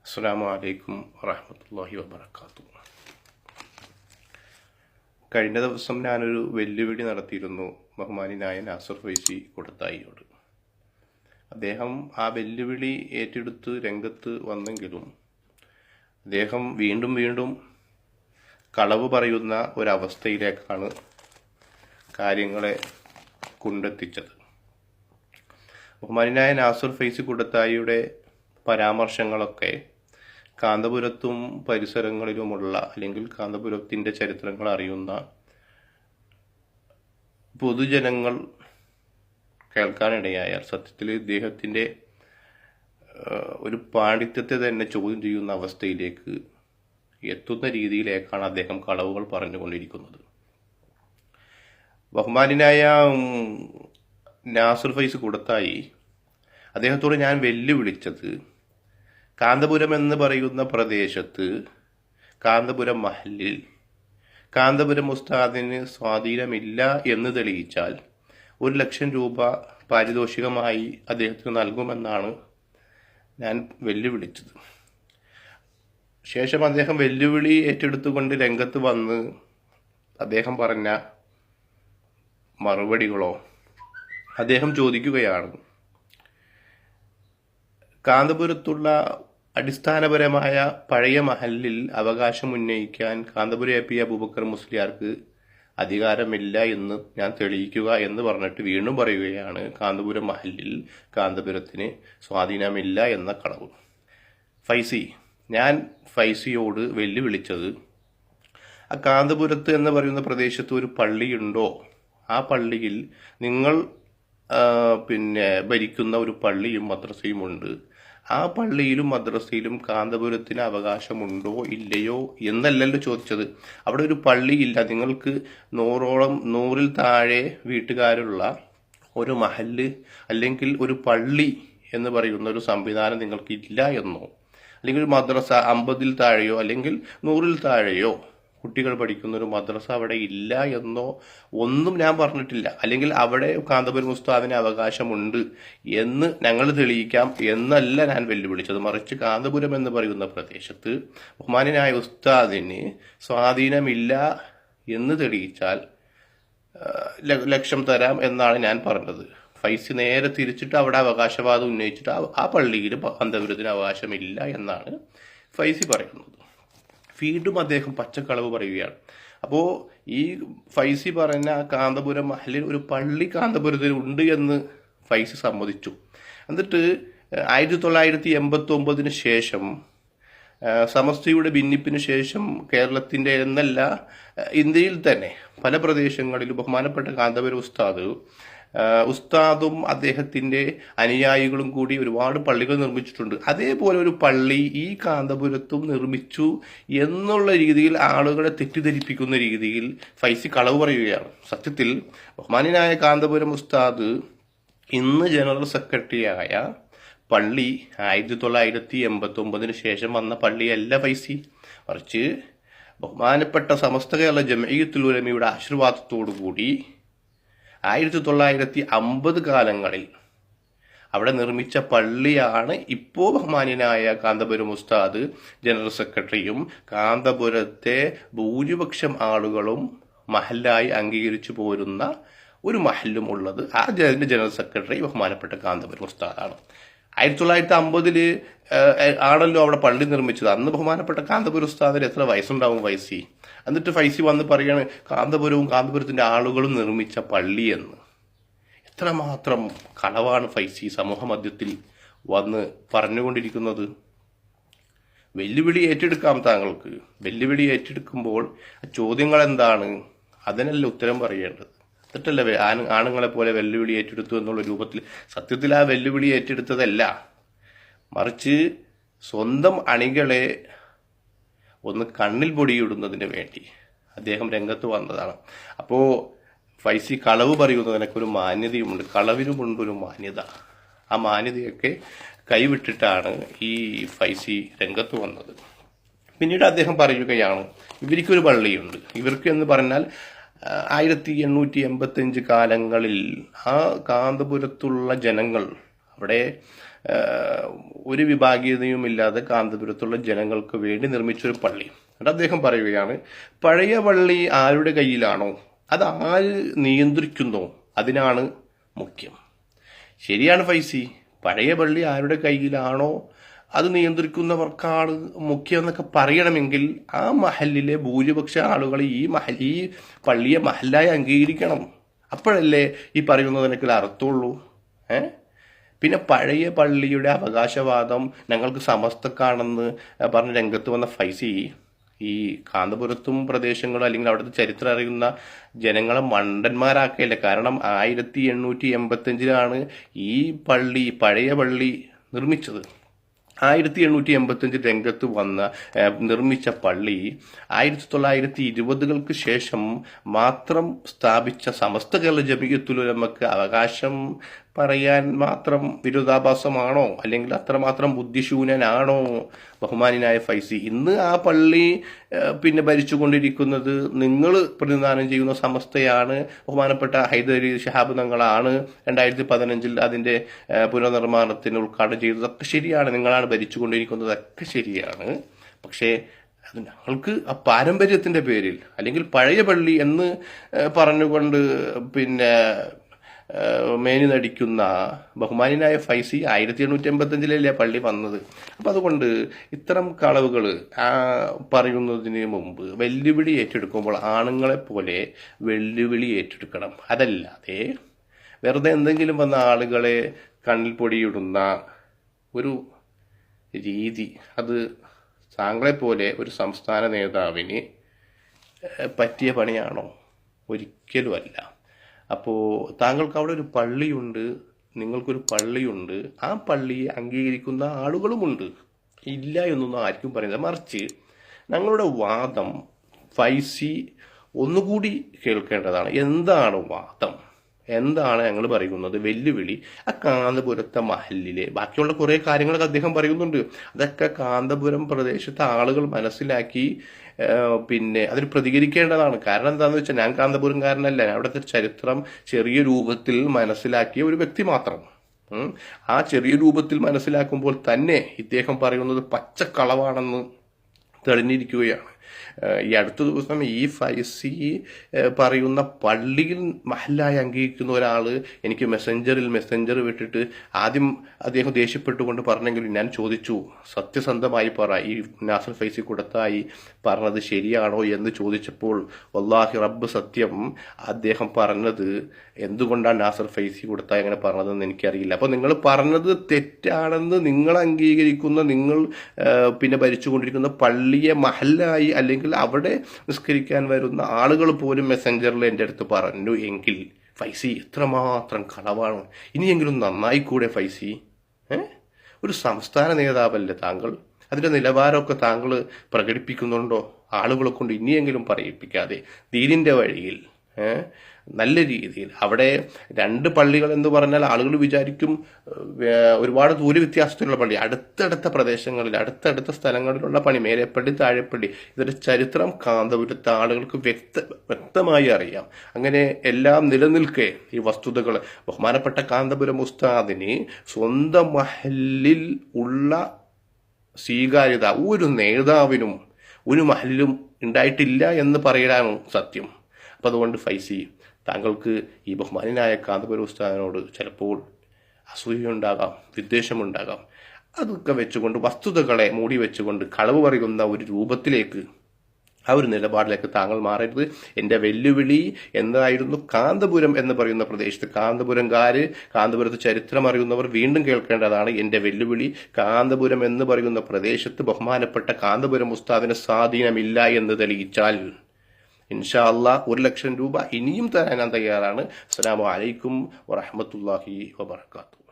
അസ്സലാമു അലൈക്കും വറഹ്മത്തുള്ളാഹി വബറകാതുഹു. കഴിഞ്ഞ ദിവസം ഞാനൊരു വെല്ലുവിളി നടത്തിയിരുന്നു ബഹുമാനിയായ നാസർ ഫൈസി കൊടുത്തായിയോട്. അദ്ദേഹം ആ വെല്ലുവിളി ഏറ്റെടുത്ത് രംഗത്ത് വന്നെങ്കിലും അദ്ദേഹം വീണ്ടും വീണ്ടും കളവ് പറയുന്ന ഒരവസ്ഥയിലേക്കാണ് കാര്യങ്ങളെ കൊണ്ടെത്തിച്ചത്. ബഹുമാനിയായ നാസർ ഫൈസി കൊടുത്തായിയുടെ പരാമർശങ്ങളൊക്കെ കാന്തപുരത്തും പരിസരങ്ങളിലുമുള്ള അല്ലെങ്കിൽ കാന്തപുരത്തിൻ്റെ ചരിത്രങ്ങൾ അറിയുന്ന പൊതുജനങ്ങൾ കേൾക്കാനിടയായാൽ സത്യത്തിൽ ഇദ്ദേഹത്തിൻ്റെ ഒരു പാണ്ഡിത്യത്തെ തന്നെ ചോദ്യം ചെയ്യുന്ന അവസ്ഥയിലേക്ക് എത്തുന്ന രീതിയിലേക്കാണ് അദ്ദേഹം കളവുകൾ പറഞ്ഞുകൊണ്ടിരിക്കുന്നത്. ബഹുമാനായ നാസർ ഫൈസി കൊടുത്തായി അദ്ദേഹത്തോട് ഞാൻ വെല്ലുവിളിച്ചത് കാന്തപുരം എന്ന് പറയുന്ന പ്രദേശത്ത് കാന്തപുരം മഹലിൽ കാന്തപുരം ഉസ്താദിന് സ്വാധീനമില്ല എന്ന് തെളിയിച്ചാൽ 1,00,000 രൂപ പാരിതോഷികമായി അദ്ദേഹത്തിന് നൽകുമെന്നാണ് ഞാൻ വെല്ലുവിളിച്ചത്. ശേഷം അദ്ദേഹം വെല്ലുവിളി ഏറ്റെടുത്തുകൊണ്ട് രംഗത്ത് വന്ന് അദ്ദേഹം പറഞ്ഞ മറുപടികളോ അദ്ദേഹം ചോദിക്കുകയാണ്, കാന്തപുരത്തുള്ള അടിസ്ഥാനപരമായ പഴയ മഹലിൽ അവകാശം ഉന്നയിക്കാൻ കാന്തപുരം എ പി അബൂബക്കർ മുസ്ലിയാർക്ക് അധികാരമില്ല എന്ന് ഞാൻ തെളിയിക്കുക എന്ന് പറഞ്ഞിട്ട് വീണ്ടും പറയുകയാണ് കാന്തപുരം മഹലിൽ കാന്തപുരത്തിന് സ്വാധീനമില്ല എന്ന കളവ്. ഞാൻ ഫൈസിയോട് വെല്ലുവിളിച്ചത് ആ കാന്തപുരത്ത് എന്ന് പറയുന്ന പ്രദേശത്ത് ഒരു പള്ളിയുണ്ടോ, ആ പള്ളിയിൽ നിങ്ങൾ ഭരിക്കുന്ന ഒരു പള്ളിയും മദ്രസയും ഉണ്ട്, ആ പള്ളിയിലും മദ്രസയിലും കാന്തപുരത്തിന് അവകാശമുണ്ടോ ഇല്ലയോ എന്നല്ലല്ലോ ചോദിച്ചത്. അവിടെ ഒരു പള്ളിയില്ല, നിങ്ങൾക്ക് 100-ൽ താഴെ വീട്ടുകാരുള്ള ഒരു മഹല്ല് അല്ലെങ്കിൽ ഒരു പള്ളി എന്ന് പറയുന്ന ഒരു സംവിധാനം നിങ്ങൾക്ക് ഇല്ല എന്നോ, അല്ലെങ്കിൽ ഒരു മദ്രസ 50-ൽ താഴെയോ അല്ലെങ്കിൽ 100-ൽ താഴെയോ കുട്ടികൾ പഠിക്കുന്ന ഒരു മദ്രസ അവിടെ ഇല്ല എന്നോ ഒന്നും ഞാൻ പറഞ്ഞിട്ടില്ല. അല്ലെങ്കിൽ അവിടെ കാന്തപുരം ഉസ്താദിന് അവകാശമുണ്ട് എന്ന് ഞങ്ങൾ തെളിയിക്കാം എന്നല്ല ഞാൻ വെല്ലുവിളിച്ചത്. മറിച്ച് കാന്തപുരം എന്ന് പറയുന്ന പ്രദേശത്ത് ബഹുമാനായ ഉസ്താദിന് സ്വാധീനമില്ല എന്ന് തെളിയിച്ചാൽ 1,00,000 തരാം എന്നാണ് ഞാൻ പറഞ്ഞത്. ഫൈസി നേരെ തിരിച്ചിട്ട് അവിടെ അവകാശവാദം ഉന്നയിച്ചിട്ട് ആ പള്ളിയിൽ കാന്തപുരത്തിന് അവകാശമില്ല എന്നാണ് ഫൈസി പറയുന്നത്. വീണ്ടും അദ്ദേഹം പച്ചക്കളവ് പറയുകയാണ്. അപ്പോൾ ഈ ഫൈസി പറഞ്ഞ കാന്തപുരം മഹലിൽ ഒരു പള്ളി കാന്തപുരത്തിൽ ഉണ്ട് എന്ന് ഫൈസി സമ്മതിച്ചു. എന്നിട്ട് 1989 ശേഷം സമസ്തയുടെ ഭിന്നിപ്പിന് ശേഷം കേരളത്തിൻ്റെ എന്നല്ല ഇന്ത്യയിൽ തന്നെ പല പ്രദേശങ്ങളിലും ബഹുമാനപ്പെട്ട കാന്തപുരം ഉസ്താദും അദ്ദേഹത്തിൻ്റെ അനുയായികളും കൂടി ഒരുപാട് പള്ളികൾ നിർമ്മിച്ചിട്ടുണ്ട്. അതേപോലെ ഒരു പള്ളി ഈ കാന്തപുരത്തും നിർമ്മിച്ചു എന്നുള്ള രീതിയിൽ ആളുകളെ തെറ്റിദ്ധരിപ്പിക്കുന്ന രീതിയിൽ ഫൈസി കളവ് പറയുകയാണ്. സത്യത്തിൽ ബഹുമാനായ കാന്തപുരം ഉസ്താദ് ഇന്ന് ജനറൽ സെക്രട്ടറിയായ പള്ളി 1989 ശേഷം വന്ന പള്ളിയല്ല ഫൈസി, മറിച്ച് ബഹുമാനപ്പെട്ട സമസ്ത കേരള ജംഇയ്യത്തുൽ ഉലമയുടെ ആശീർവാദത്തോടു കൂടി 1950 കാലങ്ങളിൽ അവിടെ നിർമ്മിച്ച പള്ളിയാണ് ഇപ്പോൾ ബഹുമാന്യനായ കാന്തപുരം ഉസ്താദ് ജനറൽ സെക്രട്ടറിയും കാന്തപുരത്തെ ഭൂരിപക്ഷം ആളുകളും മഹല്ലായി അംഗീകരിച്ചു പോരുന്ന ഒരു മഹല്ലും ഉള്ളത്. ആ ജനറൽ സെക്രട്ടറി ബഹുമാനപ്പെട്ട കാന്തപുരം ഉസ്താദാണ്. 1950 ആണല്ലോ അവിടെ പള്ളി നിർമ്മിച്ചത്. അന്ന് ബഹുമാനപ്പെട്ട കാന്തപുരം ഉസ്താദിന് എത്ര വയസ്സുണ്ടാവും ഫൈസി? എന്നിട്ട് ഫൈസി വന്ന് പറയാണ് കാന്തപുരവും കാന്തപുരത്തിന്റെ ആളുകളും നിർമ്മിച്ച പള്ളി എന്ന്. എത്രമാത്രം കളവാണ് ഫൈസി സമൂഹ മധ്യത്തിൽ വന്ന് പറഞ്ഞുകൊണ്ടിരിക്കുന്നത്. വെല്ലുവിളി ഏറ്റെടുക്കാം താങ്കൾക്ക്. വെല്ലുവിളി ഏറ്റെടുക്കുമ്പോൾ ചോദ്യങ്ങൾ എന്താണ്, അതിനല്ല ഉത്തരം പറയേണ്ടത്. എന്നിട്ടല്ലേ ആണുങ്ങളെ പോലെ വെല്ലുവിളി ഏറ്റെടുത്തു എന്നുള്ള രൂപത്തിൽ. സത്യത്തിൽ ആ വെല്ലുവിളി ഏറ്റെടുത്തതല്ല, മറിച്ച് സ്വന്തം അണികളെ ഒന്ന് കണ്ണിൽ പൊടിയിടുന്നതിന് വേണ്ടി അദ്ദേഹം രംഗത്ത് വന്നതാണ്. അപ്പോൾ ഫൈസി കളവ് പറയുന്നതിനൊക്കെ ഒരു മാന്യതയുമുണ്ട്, കളവിനുമുണ്ട് ഒരു മാന്യത. ആ മാന്യതയൊക്കെ കൈവിട്ടിട്ടാണ് ഈ ഫൈസി രംഗത്ത് വന്നത്. പിന്നീട് അദ്ദേഹം പറയുകയാണ് ഇവർക്കൊരു പള്ളിയുണ്ട്. ഇവർക്ക് എന്ന് പറഞ്ഞാൽ 1885 കാലങ്ങളിൽ ആ കാന്തപുരത്തുള്ള ജനങ്ങൾ അവിടെ ഒരു വിഭാഗീയതയും ഇല്ലാതെ കാന്തപുരത്തുള്ള ജനങ്ങൾക്ക് വേണ്ടി നിർമ്മിച്ചൊരു പള്ളി. എന്നിട്ട് അദ്ദേഹം പറയുകയാണ്, പഴയ പള്ളി ആരുടെ കയ്യിലാണോ അത് ആര് നിയന്ത്രിക്കുന്നോ അതിനാണ് മുഖ്യം. ശരിയാണ് ഫൈസി, പഴയ പള്ളി ആരുടെ കയ്യിലാണോ അത് നിയന്ത്രിക്കുന്നവർക്കാണ് മുഖ്യം എന്നൊക്കെ പറയണമെങ്കിൽ ആ മഹലിലെ ഭൂരിപക്ഷ ആളുകൾ ഈ പള്ളിയെ മഹലായി അംഗീകരിക്കണം. അപ്പോഴല്ലേ ഈ പറയുന്നതിനൊക്കെ അർത്ഥമുള്ളൂ. പിന്നെ പഴയ പള്ളിയുടെ അവകാശവാദം ഞങ്ങൾക്ക് സമസ്തക്കാണെന്ന് പറഞ്ഞ് രംഗത്ത് വന്ന ഫൈസി ഈ കാന്തപുരത്തും പ്രദേശങ്ങളും അല്ലെങ്കിൽ അവിടുത്തെ ചരിത്രം അറിയുന്ന ജനങ്ങളെ മണ്ടന്മാരാക്കുകയല്ല. കാരണം 1885 ഈ പഴയ പള്ളി നിർമ്മിച്ചത്. 1885 രംഗത്ത് നിർമ്മിച്ച പള്ളി 1920-കൾക്ക് ശേഷം മാത്രം സ്ഥാപിച്ച സമസ്ത കേരള ജമിയത്തുൽ ഉലമക്ക് അവകാശം പറയാൻ മാത്രം വിരോധാഭാസമാണോ, അല്ലെങ്കിൽ അത്രമാത്രം ബുദ്ധിശൂന്യനാണോ ബഹുമാനായ ഫൈസി? ഇന്ന് ആ പള്ളി ഭരിച്ചുകൊണ്ടിരിക്കുന്നത് നിങ്ങൾ പ്രതിനിധാനം ചെയ്യുന്ന സമസ്തയാണ്. ബഹുമാനപ്പെട്ട ഹൈദരി ശഹാബ് തങ്ങളാണ് 2015 അതിന്റെ പുനർനിർമ്മാണത്തിന് ഉദ്ഘാടനം ചെയ്തതൊക്കെ ശരിയാണ്. നിങ്ങളാണ് ഭരിച്ചുകൊണ്ടിരിക്കുന്നതൊക്കെ ശരിയാണ്. പക്ഷേ അത് ഞങ്ങൾക്ക് ആ പാരമ്പര്യത്തിന്റെ പേരിൽ അല്ലെങ്കിൽ പഴയ പള്ളി എന്ന് പറഞ്ഞുകൊണ്ട് മേനി നടിക്കുന്ന ബഹുമാനായ ഫൈസി 1885 പള്ളി വന്നത്. അപ്പം അതുകൊണ്ട് ഇത്തരം കളവുകൾ പറയുന്നതിന് മുമ്പ് വെല്ലുവിളി ഏറ്റെടുക്കുമ്പോൾ ആണുങ്ങളെ പോലെ വെല്ലുവിളി ഏറ്റെടുക്കണം. അതല്ലാതെ വെറുതെ എന്തെങ്കിലും വന്ന ആളുകളെ കണ്ണിൽ പൊടിയിടുന്ന ഒരു രീതി അത് താങ്കളെപ്പോലെ ഒരു സംസ്ഥാന നേതാവിന് പറ്റിയ പണിയാണോ? ഒരിക്കലും അല്ല. അപ്പോൾ താങ്കൾക്ക് അവിടെ ഒരു പള്ളിയുണ്ട്, നിങ്ങൾക്കൊരു പള്ളിയുണ്ട്, ആ പള്ളിയെ അംഗീകരിക്കുന്ന ആളുകളുമുണ്ട്. ഇല്ല എന്നൊന്നും ആർക്കും പറയുന്നത്. മറിച്ച് ഞങ്ങളുടെ വാദം ഫൈസി ഒന്നുകൂടി കേൾക്കേണ്ടതാണ്. എന്താണ് വാദം? എന്താണ് ഞങ്ങൾ പറയുന്നത്? വെല്ലുവിളി ആ കാന്തപുരത്തെ മഹലിലെ ബാക്കിയുള്ള കുറേ കാര്യങ്ങളൊക്കെ അദ്ദേഹം പറയുന്നുണ്ട്. അതൊക്കെ കാന്തപുരം പ്രദേശത്തെ ആളുകൾ മനസ്സിലാക്കി അതിന് പ്രതികരിക്കേണ്ടതാണ്. കാരണം എന്താണെന്ന് വെച്ചാൽ ഞാൻ കാന്തപുരംകാരനല്ല, അവിടുത്തെ ചരിത്രം ചെറിയ രൂപത്തിൽ മനസ്സിലാക്കിയ ഒരു വ്യക്തി മാത്രം. ആ ചെറിയ രൂപത്തിൽ മനസ്സിലാക്കുമ്പോൾ തന്നെ ഇദ്ദേഹം പറയുന്നത് പച്ചക്കളവാണെന്ന് തെളിഞ്ഞിരിക്കുകയാണ്. ഈ അടുത്ത ദിവസം ഈ ഫൈസി പറയുന്ന പള്ളിയിൽ മഹലായി അംഗീകരിക്കുന്ന ഒരാൾ എനിക്ക് മെസ്സഞ്ചർ വിട്ടിട്ട് ആദ്യം അദ്ദേഹം ദേഷ്യപ്പെട്ടുകൊണ്ട് പറഞ്ഞെങ്കിലും ഞാൻ ചോദിച്ചു, സത്യസന്ധമായി പറ, ഈ നാസർ ഫൈസി കൊടുത്തായി പറഞ്ഞത് ശരിയാണോ എന്ന് ചോദിച്ചപ്പോൾ വല്ലാഹി റബ്ബ് സത്യം, അദ്ദേഹം പറഞ്ഞത് എന്തുകൊണ്ടാണ് നാസർ ഫൈസി കൊടുത്തായി അങ്ങനെ പറഞ്ഞതെന്ന് എനിക്കറിയില്ല. അപ്പോൾ നിങ്ങൾ പറഞ്ഞത് തെറ്റാണെന്ന് നിങ്ങൾ അംഗീകരിക്കുന്ന, നിങ്ങൾ ഭരിച്ചുകൊണ്ടിരിക്കുന്ന പള്ളിയെ മഹലായി അല്ലെങ്കിൽ അവിടെ നിസ്കരിക്കാൻ വരുന്ന ആളുകൾ പോലും മെസ്സഞ്ചറിൽ എൻ്റെ അടുത്ത് പറഞ്ഞു എങ്കിൽ ഫൈസി എത്രമാത്രം കളവാണ്. ഇനിയെങ്കിലും നന്നായിക്കൂടെ ഫൈസി? ഒരു സംസ്ഥാന നേതാവല്ലേ താങ്കൾ? അതിന്റെ നിലവാരമൊക്കെ താങ്കൾ പ്രകടിപ്പിക്കുന്നുണ്ടോ? ആളുകളെ കൊണ്ട് ഇനിയെങ്കിലും പറയിപ്പിക്കാതെ ദീനിന്റെ വഴിയിൽ നല്ല രീതിയിൽ. അവിടെ രണ്ട് പള്ളികൾ എന്ന് പറഞ്ഞാൽ ആളുകൾ വിചാരിക്കും ഒരുപാട് ദൂര വ്യത്യാസത്തിലുള്ള പള്ളി, അടുത്തടുത്ത പ്രദേശങ്ങളിൽ അടുത്തടുത്ത സ്ഥലങ്ങളിലുള്ള പണി, മേലെപ്പള്ളി താഴെപ്പള്ളി. ഇതിന്റെ ചരിത്രം കാന്തപുരത്തെ ആളുകൾക്ക് വ്യക്തമായി അറിയാം. അങ്ങനെ എല്ലാം നിലനിൽക്കെ ഈ വസ്തുതകൾ ബഹുമാനപ്പെട്ട കാന്തപുരം ഉസ്താദിന് സ്വന്തം മഹലിൽ ഉള്ള സ്വീകാര്യത ഒരു നേതാവിനും ഒരു മഹലിലും ഉണ്ടായിട്ടില്ല എന്ന് പറയാനാണ് സത്യം. അപ്പം അതുകൊണ്ട് ഫൈസി, താങ്കൾക്ക് ഈ ബഹുമാനായ കാന്തപുരം ഉസ്താദിനോട് ചിലപ്പോൾ അസൂയയുണ്ടാകാം, വിദ്വേഷമുണ്ടാകാം. അതൊക്കെ വെച്ചുകൊണ്ട് വസ്തുതകളെ മൂടി വെച്ചുകൊണ്ട് കളവ് പറയുന്ന ഒരു രൂപത്തിലേക്ക്, ആ ഒരു നിലപാടിലേക്ക് താങ്കൾ മാറരുത്. എൻ്റെ വെല്ലുവിളി എന്തായിരുന്നു? കാന്തപുരം എന്ന് പറയുന്ന പ്രദേശത്ത് കാന്തപുരത്ത് ചരിത്രം അറിയുന്നവർ വീണ്ടും കേൾക്കേണ്ടതാണ്. എൻ്റെ വെല്ലുവിളി കാന്തപുരം എന്ന് പറയുന്ന പ്രദേശത്ത് ബഹുമാനപ്പെട്ട കാന്തപുരം ഉസ്താദിന് സ്വാധീനമില്ല എന്ന് തെളിയിച്ചാൽ ഇൻഷാ അല്ലാഹ് 1 ലക്ഷം രൂപ ഇനിയും തരാൻ ഞാൻ തയ്യാറാണ്. അസ്സലാമു അലൈക്കും വറഹ്മത്തുള്ളാഹി വബറകാതുഹു.